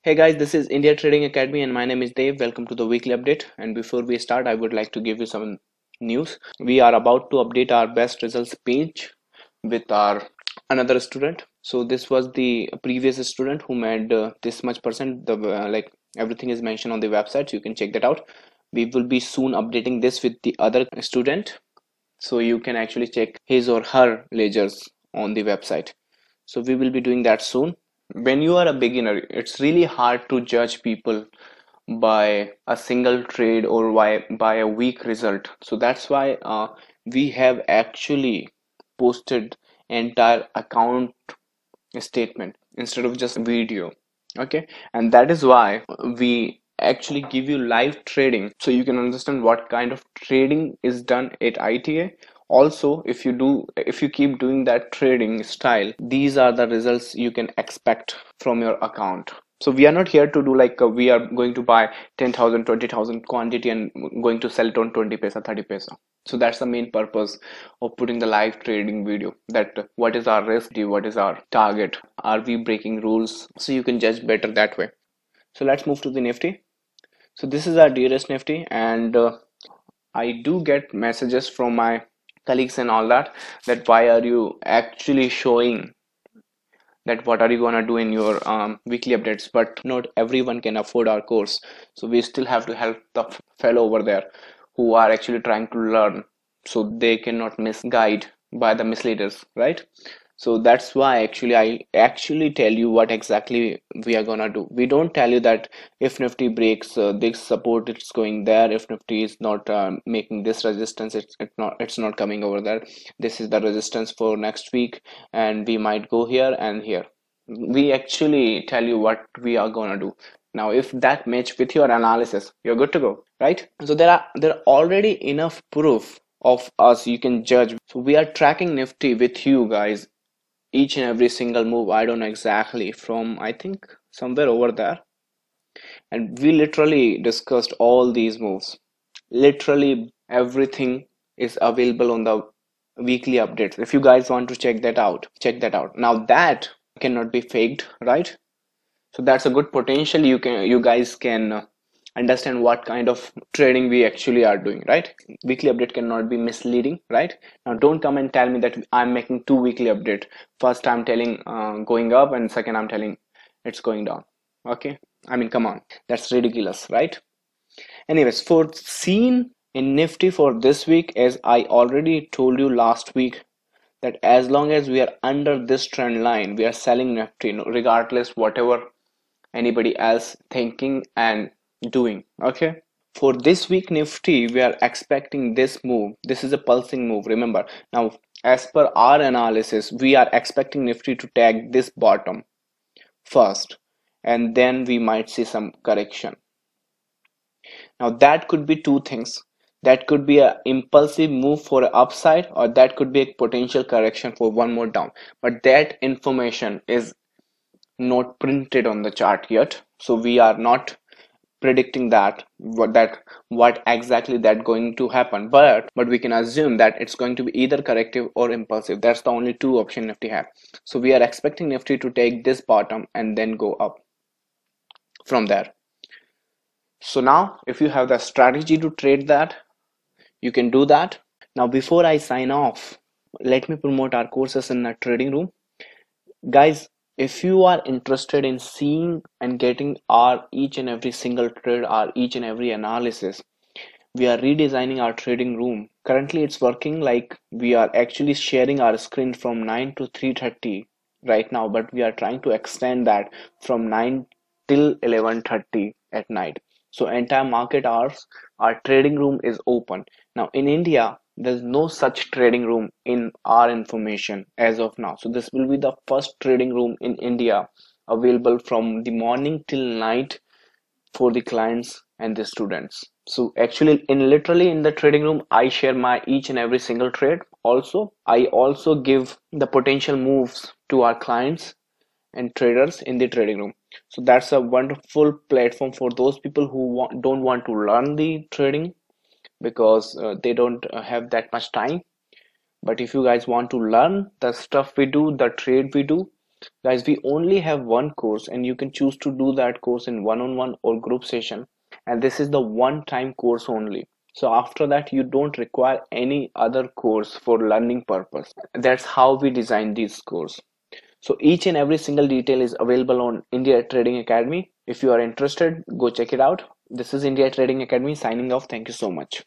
Hey guys, this is India Trading Academy and my name is Dave. Welcome to the weekly update. And before we start, I would like to give you some news. We are about to update our best results page with our another student. So this was the previous student who made this much percent. The like everything is mentioned on the website, so you can check that out. We will be soon updating this with the other student, so you can actually check his or her ledgers on the website. So we will be doing that soon. When you are a beginner, it's really hard to judge people by a single trade or by a weak result. So that's why we have actually posted entire account statement instead of just video. Okay, and that is why we actually give you live trading so you can understand what kind of trading is done at ITA. Also, if you keep doing that trading style, these are the results you can expect from your account. So we are not here to do like we are going to buy 10,000 20,000 quantity and going to sell it on 20 paisa 30 paisa. So that's the main purpose of putting the live trading video, that what is our risk, what is our target, are we breaking rules, so you can judge better that way. So let's move to the Nifty. So this is our dearest Nifty, and I do get messages from my colleagues and all that why are you actually showing that what are you gonna do in your weekly updates, but not everyone can afford our course, so we still have to help the fellow over there who are actually trying to learn, so they cannot misguide by the misleaders, right? So that's why actually I actually tell you what exactly we are gonna do. We don't tell you that if Nifty breaks this support, it's going there. If Nifty is not making this resistance, it's not coming over there. This is the resistance for next week, and we might go here and here. We actually tell you what we are gonna do. Now, if that match with your analysis, you're good to go, right? So there are already enough proof of us you can judge. So we are tracking Nifty with you guys, each and every single move. I don't know exactly, from I think somewhere over there, and we literally discussed all these moves. Literally everything is available on the weekly updates. If you guys want to check that out, check that out. Now that cannot be faked, right? So that's a good potential. You guys can understand what kind of trading we actually are doing, right? Weekly update cannot be misleading, right? Now don't come and tell me that I'm making two weekly update. First I'm telling going up, and second I'm telling it's going down. Okay, I mean, come on, that's ridiculous, right? Anyways, for seen in Nifty for this week, as I already told you last week, that as long as we are under this trend line, we are selling Nifty, regardless whatever anybody else thinking and doing. Okay, for this week Nifty, we are expecting this move. This is a pulsing move, remember. Now, as per our analysis, we are expecting Nifty to tag this bottom first, and then we might see some correction. Now that could be two things. That could be a impulsive move for an upside, or that could be a potential correction for one more down, but that information is not printed on the chart yet, so we are not predicting what exactly that going to happen, but we can assume that it's going to be either corrective or impulsive. That's the only two option Nifty have. So we are expecting Nifty to take this bottom and then go up from there. So now if you have the strategy to trade that, you can do that. Now before I sign off, let me promote our courses in the trading room. Guys, if you are interested in seeing and getting our each and every single trade, our each and every analysis, we are redesigning our trading room. Currently it's working like we are actually sharing our screen from 9 to 3:30 right now, but we are trying to extend that from 9 till 11:30 at night. So entire market hours, our trading room is open. Now in India, there's no such trading room in our information as of now. So this will be the first trading room in India available from the morning till night for the clients and the students. So actually literally in the trading room, I share my each and every single trade. Also, I also give the potential moves to our clients and traders in the trading room. So that's a wonderful platform for those people who don't want to learn the trading, because they don't have that much time. But if you guys want to learn the stuff we do, the trade we do, Guys, we only have one course and you can choose to do that course in one-on-one or group session, and this is the one-time course only. So after that you don't require any other course for learning purpose. That's how we design this course. So each and every single detail is available on India Trading Academy. If you are interested, go check it out. This is India Trading Academy signing off. Thank you so much.